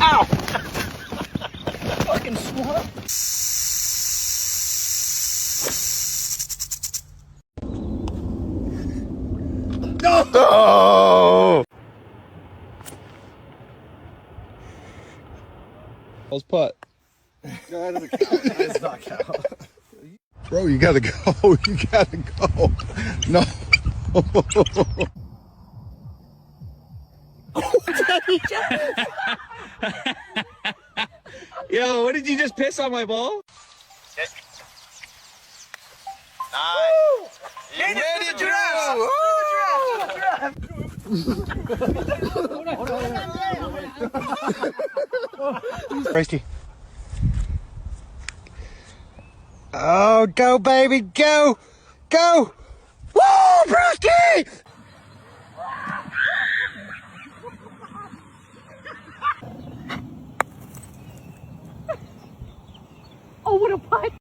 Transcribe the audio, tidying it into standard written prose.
Ow! Fucking swat. No! Let's putt. No, that doesn't count. That does not count. Bro, you gotta go. You gotta go. No. Yo, what did you just piss on my ball? Where did you? Christy. Oh, go, baby, go! Go! Woo, Brookie! Oh, what a putt!